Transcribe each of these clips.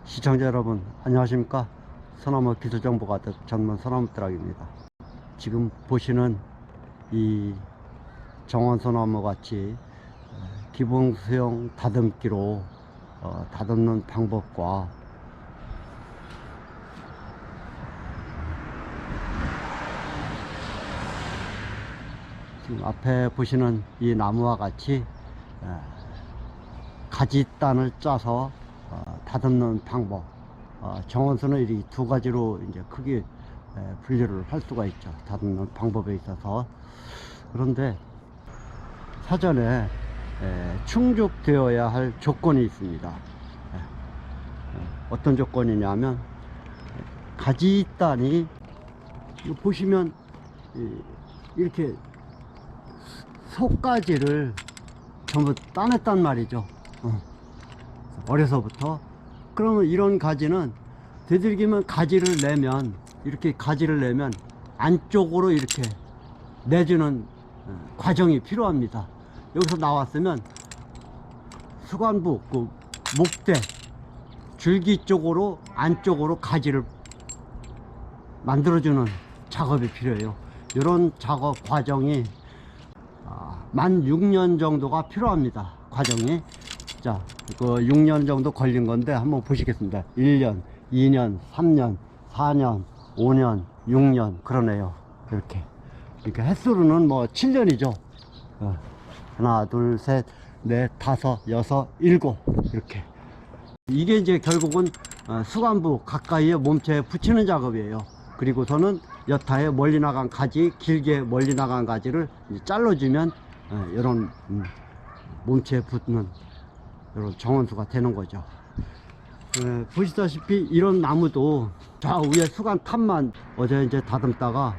시청자 여러분 안녕하십니까. 소나무 기술정보 가득 전문 소나무 트럭입니다. 지금 보시는 이 정원소나무 같이 기본수용 다듬기로 다듬는 방법과 지금 앞에 보시는 이 나무와 같이 가지단을 짜서 다듬는 방법, 정원수는 이 두 가지로 이제 크게 분류를 할 수가 있죠. 다듬는 방법에 있어서. 그런데 사전에 충족되어야 할 조건이 있습니다. 어떤 조건이냐면 가지단이 보시면 이렇게 속가지를 전부 따냈단 말이죠. 어려서부터. 그러면 이런 가지는 되도록이면 가지를 내면, 이렇게 가지를 내면 안쪽으로 이렇게 내주는 과정이 필요합니다. 여기서 나왔으면 수관부, 그 목대, 줄기 쪽으로 안쪽으로 가지를 만들어주는 작업이 필요해요. 이런 작업 과정이 만 6년 정도가 필요합니다. 과정이. 자, 그 6년 정도 걸린 건데 한번 보시겠습니다. 1년, 2년, 3년, 4년, 5년, 6년 그러네요. 이렇게 횟수로는 뭐 7년이죠. 하나, 둘, 셋, 넷, 다섯, 여섯, 일곱. 이렇게. 이게 이제 결국은 수관부 가까이에 몸체에 붙이는 작업이에요. 그리고서는 여타에 멀리 나간 가지, 길게 멀리 나간 가지를 잘라주면 이런 몸체에 붙는 이런 정원수가 되는 거죠. 보시다시피 이런 나무도 저 위에 수관탑만 어제 이제 다듬다가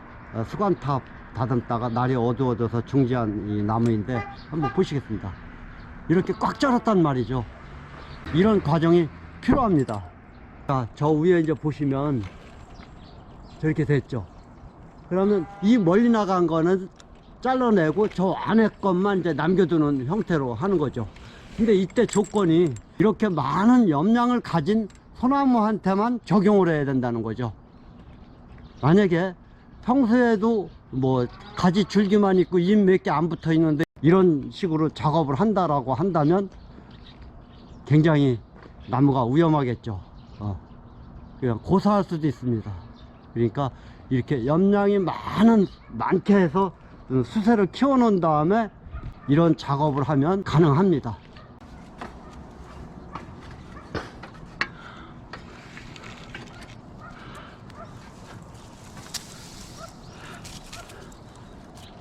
수관탑 다듬다가 날이 어두워져서 중지한 이 나무인데 한번 보시겠습니다. 이렇게 꽉 잘랐단 말이죠. 이런 과정이 필요합니다. 자, 저 위에 이제 보시면 저렇게 됐죠. 그러면 이 멀리 나간 거는 잘라내고 저 안에 것만 이제 남겨두는 형태로 하는 거죠. 근데 이때 조건이 이렇게 많은 염량을 가진 소나무한테만 적용을 해야 된다는 거죠. 만약에 평소에도 뭐 가지 줄기만 있고 잎 몇 개 안 붙어 있는데 이런 식으로 작업을 한다라고 한다면 굉장히 나무가 위험하겠죠. 그냥 고사할 수도 있습니다. 그러니까 이렇게 염량이 많게 해서 수세를 키워 놓은 다음에 이런 작업을 하면 가능합니다.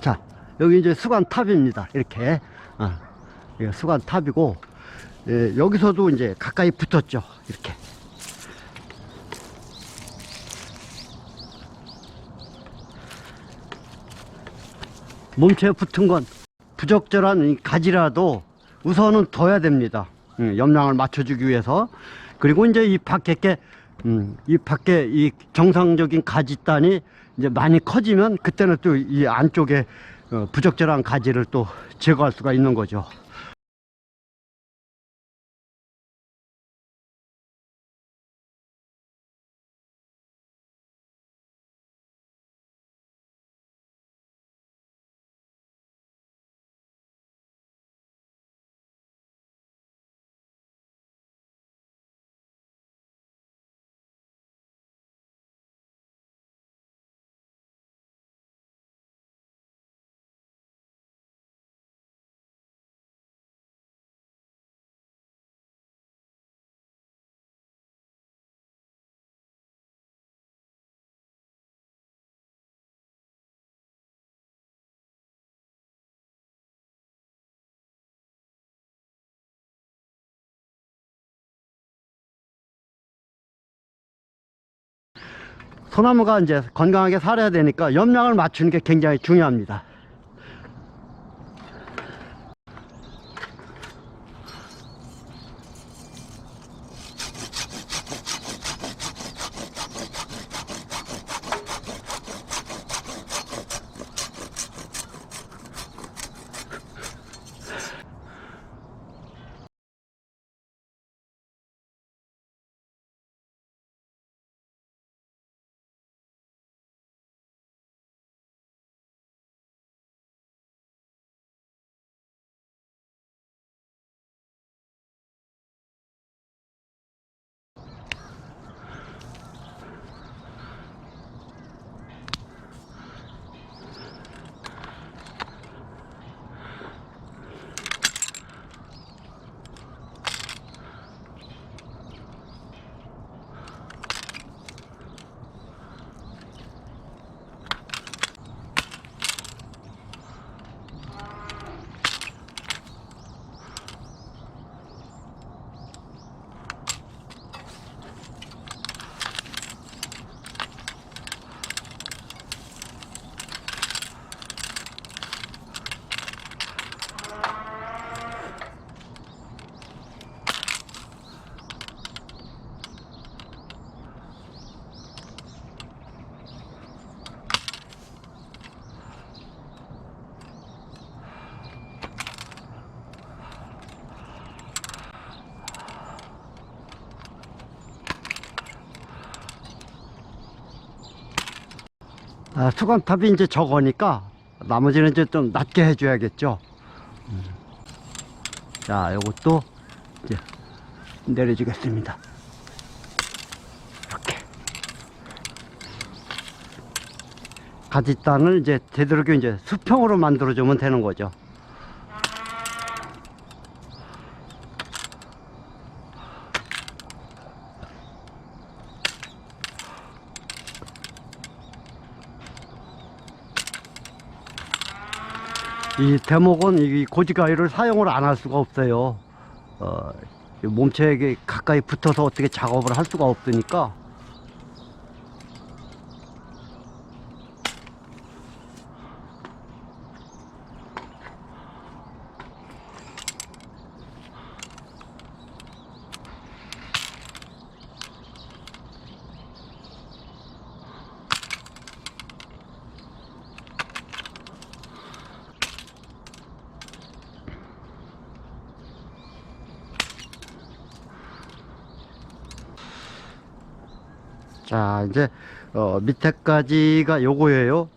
자, 여기 이제 수관탑입니다. 이렇게 수관탑이고, 여기서도 이제 가까이 붙었죠. 이렇게. 몸체에 붙은 건 부적절한 이 가지라도 우선은 둬야 됩니다. 염량을 맞춰주기 위해서. 그리고 이제 이 밖에 이 정상적인 가지단이 이제 많이 커지면 그때는 또 이 안쪽에 부적절한 가지를 또 제거할 수가 있는 거죠. 소나무가 이제 건강하게 살아야 되니까 염량을 맞추는 게 굉장히 중요합니다. 수간탑이 이제 적으니까 나머지는 이제 좀 낮게 해줘야겠죠. 자, 요것도 이제 내려주겠습니다. 이렇게 가짓단을 이제 되도록 이제 수평으로 만들어주면 되는 거죠. 이 대목은 이 고지가위를 사용을 안 할 수가 없어요. 몸체에 가까이 붙어서 어떻게 작업을 할 수가 없으니까. 자, 이제 밑에까지가 요거예요.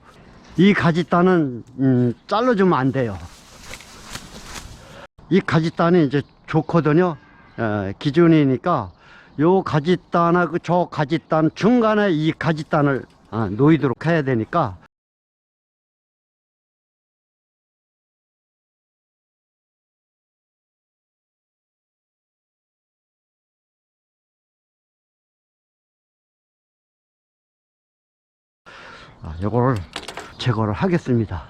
이 가짓단은 잘라주면 안 돼요. 이 가짓단이 이제 좋거든요. 기준이니까 요 가짓단하고 저 가짓단 중간에 이 가짓단을 놓이도록 해야 되니까. 요거를 제거를 하겠습니다.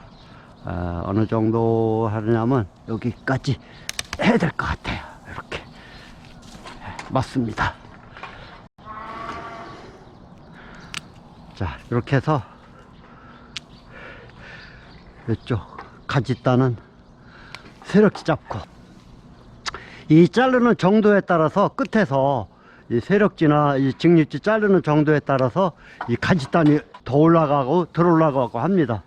어느 정도 하냐면 여기까지 해야 될 것 같아요. 이렇게 맞습니다. 자, 이렇게 해서 이쪽 가짓단은 세력지 잡고, 이 자르는 정도에 따라서 끝에서 이 세력지나 이 직립지 자르는 정도에 따라서 이 가짓단이 더 올라가고 덜 올라가고 합니다.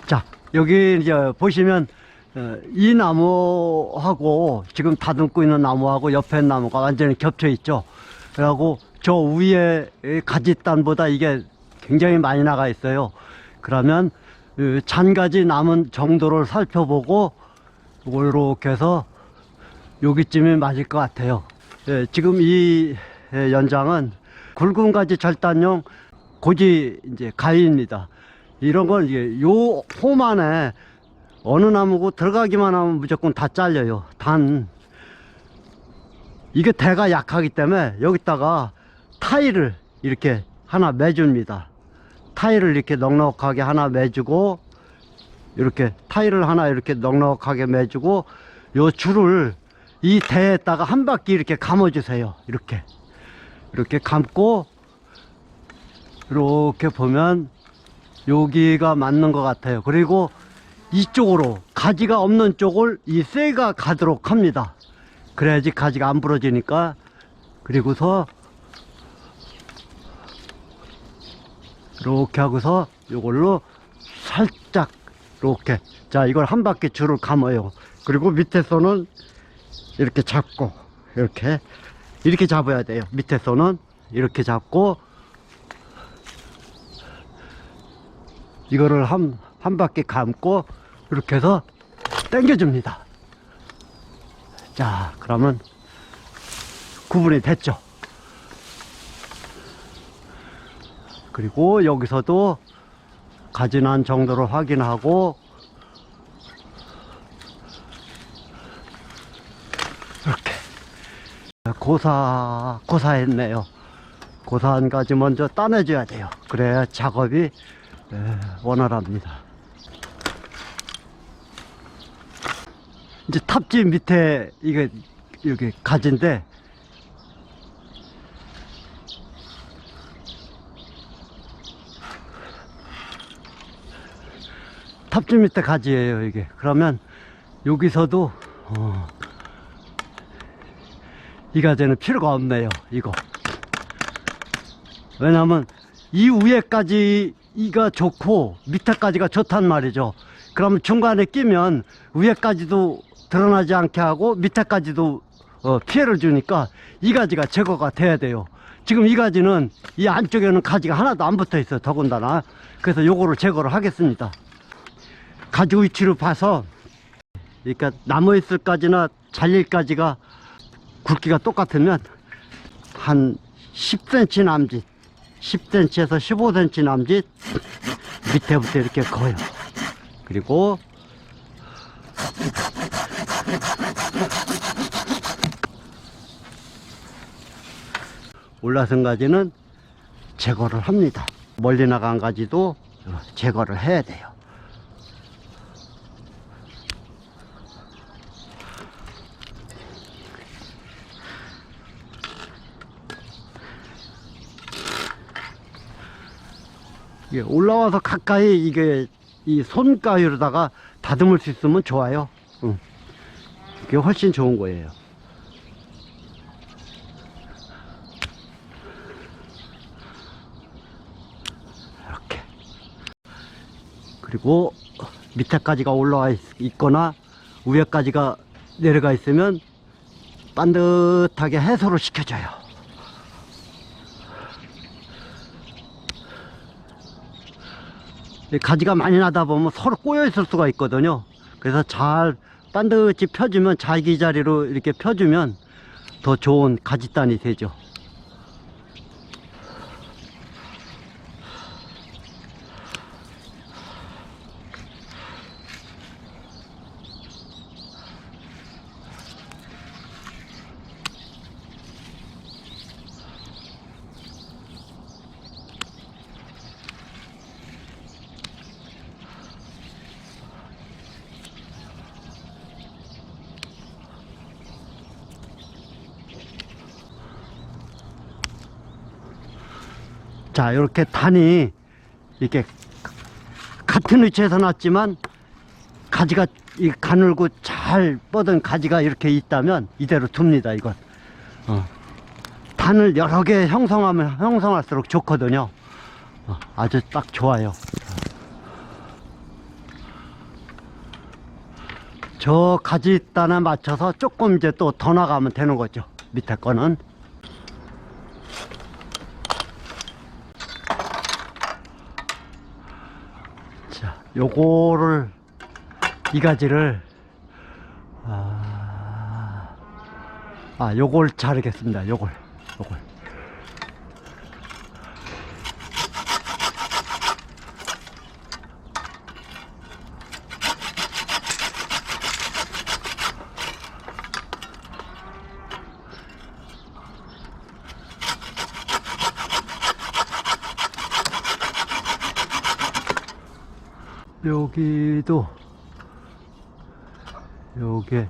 자, 여기 이제 보시면 이 나무하고 지금 다듬고 있는 나무하고 옆에 나무가 완전히 겹쳐 있죠. 그리고 저 위에 가짓단보다 이게 굉장히 많이 나가 있어요. 그러면 잔가지 남은 정도를 살펴보고 이렇게 해서 여기쯤이 맞을 것 같아요. 지금 이 연장은 굵은 가지 절단용 고지 이제 가위입니다. 이런 걸 이제 요 폼 안에 어느 나무고 들어가기만 하면 무조건 다 잘려요. 단 이게 대가 약하기 때문에 여기다가 타일을 이렇게 하나 매줍니다. 타일을 이렇게 넉넉하게 하나 매주고, 이렇게 타일을 하나 이렇게 넉넉하게 매주고, 요 줄을 이 대에다가 한 바퀴 이렇게 감아 주세요. 이렇게 감고, 이렇게 보면 여기가 맞는 것 같아요. 그리고 이쪽으로 가지가 없는 쪽을 이 쇠가 가도록 합니다. 그래야지 가지가 안 부러지니까. 그리고서 이렇게 하고서 이걸로 살짝 이렇게, 자, 이걸 한 바퀴 줄을 감아요. 그리고 밑에서는 이렇게 잡고, 이렇게 잡아야 돼요. 밑에서는 이렇게 잡고, 이거를 한 바퀴 감고 이렇게 해서 당겨줍니다. 자, 그러면 구분이 됐죠. 그리고 여기서도 가지난 정도를 확인하고, 이렇게 고사했네요. 고사한 가지 먼저 따내줘야 돼요. 그래야 작업이 원활합니다. 이제 탑지 밑에 이게 여기 가지인데, 탑주 밑에 가지예요 이게. 그러면 여기서도 이 가지는 필요가 없네요 이거. 왜냐면 이 위에까지가 좋고 밑에까지가 좋단 말이죠. 그러면 중간에 끼면 위에까지도 드러나지 않게 하고 밑에까지도 피해를 주니까 이 가지가 제거가 돼야 돼요. 지금 이 가지는 이 안쪽에는 가지가 하나도 안 붙어 있어요 더군다나. 그래서 요거를 제거를 하겠습니다. 가지 위치를 봐서, 그러니까 남아있을까지나 잘릴까지가 굵기가 똑같으면 한 10cm 남짓, 10cm에서 15cm 남짓 밑에부터 이렇게 거요. 그리고 올라선 가지는 제거를 합니다. 멀리 나간 가지도 제거를 해야 돼요. 이게 올라와서 가까이 이게 이 손가위로다가 다듬을 수 있으면 좋아요. 이게 훨씬 좋은 거예요. 이렇게. 그리고 밑에까지가 올라와 있거나 위에까지가 내려가 있으면 반듯하게 해소를 시켜줘요. 가지가 많이 나다 보면 서로 꼬여 있을 수가 있거든요. 그래서 잘 반듯이 펴주면, 자기 자리로 이렇게 펴주면 더 좋은 가지단이 되죠. 자, 이렇게 단이 이렇게 같은 위치에서 났지만 가지가 이 가늘고 잘 뻗은 가지가 이렇게 있다면 이대로 둡니다. 이건 단을 여러 개 형성하면 형성할수록 좋거든요. 아주 딱 좋아요. 저 가지 단에 맞춰서 조금 이제 또 더 나가면 되는 거죠. 밑에 거는. 요거를, 이 가지를 요걸 자르겠습니다. 요걸 여기도 요게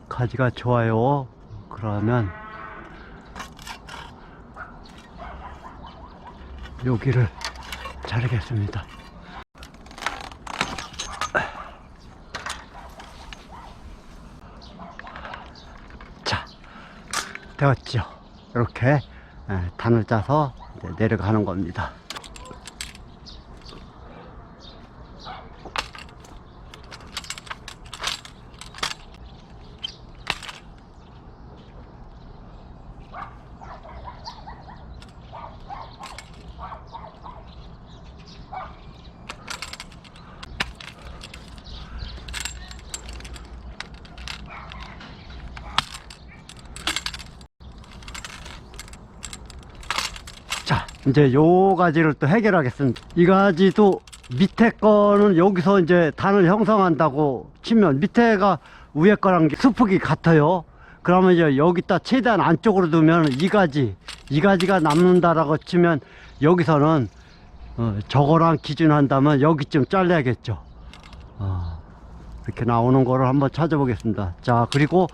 가지가 좋아요. 그러면 여기를 자르겠습니다. 자, 되었죠. 이렇게 단을 짜서 이제 내려가는 겁니다. 자, 이제 요 가지를 또 해결하겠습니다. 이 가지도 밑에 거는 여기서 이제 단을 형성한다고 치면 밑에가 위에 거랑 수폭이 같아요. 그러면 이제 여기다 최대한 안쪽으로 두면 이 가지가 남는다라고 치면 여기서는 저거랑 기준한다면 여기쯤 잘라야겠죠. 이렇게 나오는 거를 한번 찾아보겠습니다. 자, 그리고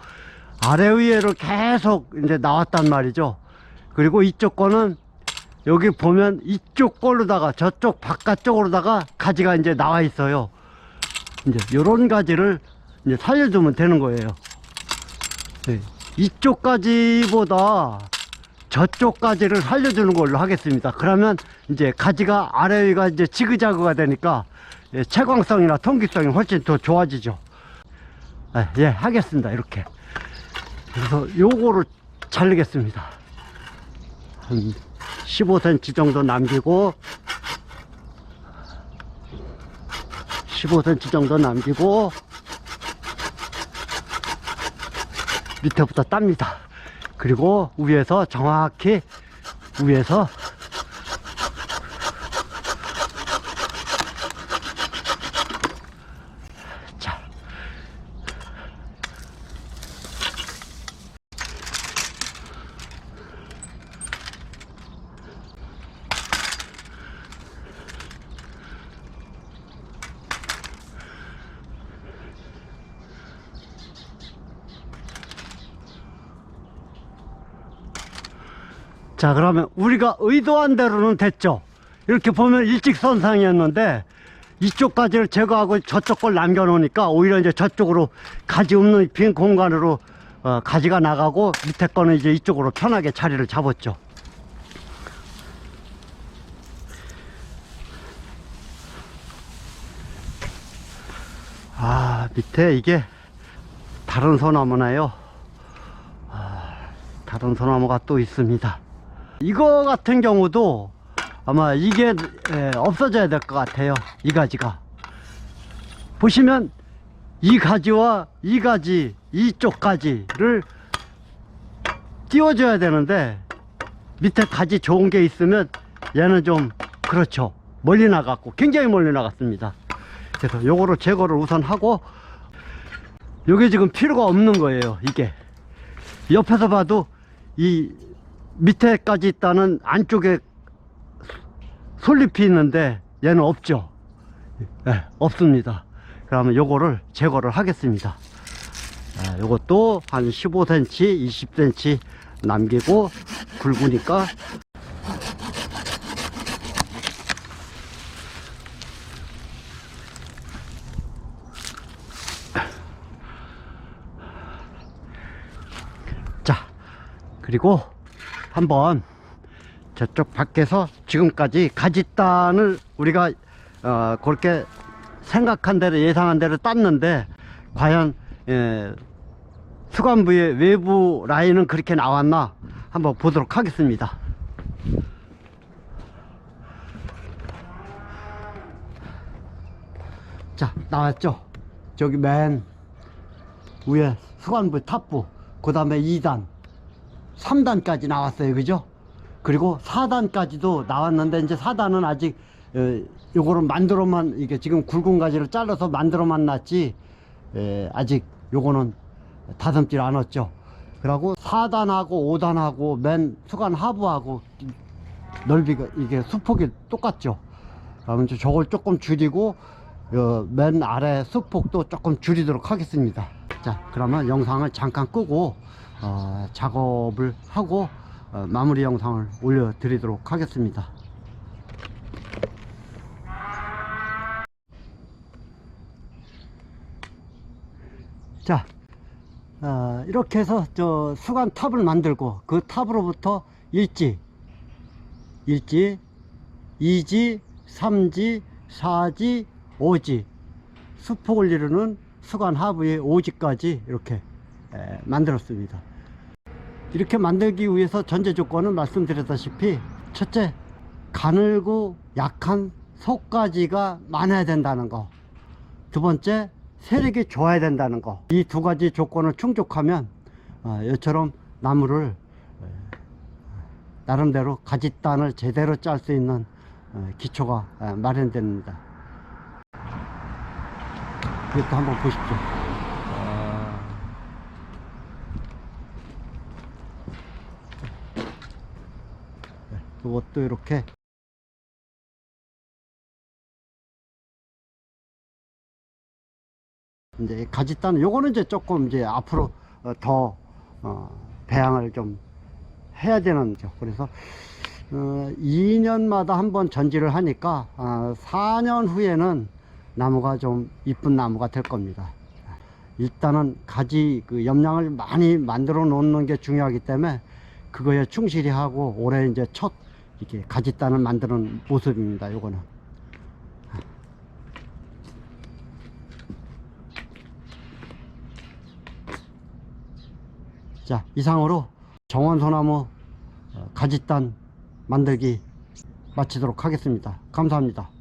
아래 위에를 계속 이제 나왔단 말이죠. 그리고 이쪽 거는 여기 보면 이쪽 걸로다가 저쪽 바깥쪽으로다가 가지가 이제 나와 있어요. 이제 요런 가지를 이제 살려주면 되는 거예요. 네. 이쪽 가지보다 저쪽 가지를 살려주는 걸로 하겠습니다. 그러면 이제 가지가 아래 위가 이제 지그자그가 되니까 채광성이나 통기성이 훨씬 더 좋아지죠. 예, 하겠습니다. 이렇게. 그래서 요거를 자르겠습니다. 한 15cm 정도 남기고 15cm 정도 남기고 밑에부터 땁니다. 그리고 위에서 정확히 위에서 자 자, 그러면 우리가 의도한 대로는 됐죠. 이렇게 보면 일직선상이었는데 이쪽 가지를 제거하고 저쪽 걸 남겨 놓으니까 오히려 이제 저쪽으로 가지 없는 빈 공간으로 가지가 나가고 밑에 거는 이제 이쪽으로 편하게 자리를 잡았죠. 밑에 이게 다른 소나무나요. 다른 소나무가 또 있습니다. 이거 같은 경우도 아마 이게 없어져야 될 것 같아요. 이 가지가 보시면 이 가지와 이 가지, 이쪽 가지를 띄워줘야 되는데 밑에 가지 좋은 게 있으면 얘는 좀 그렇죠. 멀리 나갔고 굉장히 멀리 나갔습니다. 그래서 요거를 제거를 우선 하고, 요게 지금 필요가 없는 거예요. 이게 옆에서 봐도 이 밑에까지 있다는 안쪽에 솔잎이 있는데 얘는 없죠. 네, 없습니다. 그러면 요거를 제거를 하겠습니다. 요것도 한 15cm 20cm 남기고 굵으니까 자, 그리고 한번 저쪽 밖에서 지금까지 가지단을 우리가 그렇게 생각한 대로 예상한 대로 땄는데 과연 수관부의 외부 라인은 그렇게 나왔나 한번 보도록 하겠습니다. 자, 나왔죠. 저기 맨 위에 수관부 탑부, 그 다음에 2단 3단까지 나왔어요. 그죠? 그리고 4단까지도 나왔는데 이제 4단은 아직 요거를 만들어만, 이게 지금 굵은 가지를 잘라서 만들어만 놨지 아직 요거는 다듬질 않았죠. 그리고 4단하고 5단하고 맨 수관 하부하고 넓이가 이게 수폭이 똑같죠. 그러면 저걸 조금 줄이고 맨 아래 수폭도 조금 줄이도록 하겠습니다. 자, 그러면 영상을 잠깐 끄고 작업을 하고 마무리 영상을 올려 드리도록 하겠습니다. 자, 이렇게 해서 저 수관 탑을 만들고 그 탑으로부터 1지, 2지, 3지, 4지, 5지 수폭을 이루는 수관 하부의 5지까지 이렇게 만들었습니다. 이렇게 만들기 위해서 전제 조건은 말씀드렸다시피, 첫째, 가늘고 약한 속가지가 많아야 된다는 거, 두 번째, 세력이 좋아야 된다는 거. 이 두 가지 조건을 충족하면 이처럼 나무를 나름대로 가지단을 제대로 짤 수 있는 기초가 마련됩니다. 이것도 한번 보십시오. 이것도 이렇게 이제 가지단, 요거는 이제 조금 이제 앞으로 더 배양을 좀 해야 되는 거죠. 그래서 2년마다 한번 전지를 하니까 4년 후에는 나무가 좀 이쁜 나무가 될 겁니다. 일단은 가지 그 염량을 많이 만들어 놓는 게 중요하기 때문에 그거에 충실히 하고 올해 이제 첫 이렇게 가지단을 만드는 모습입니다. 요거는. 자, 이상으로 정원소나무 가지단 만들기 마치도록 하겠습니다. 감사합니다.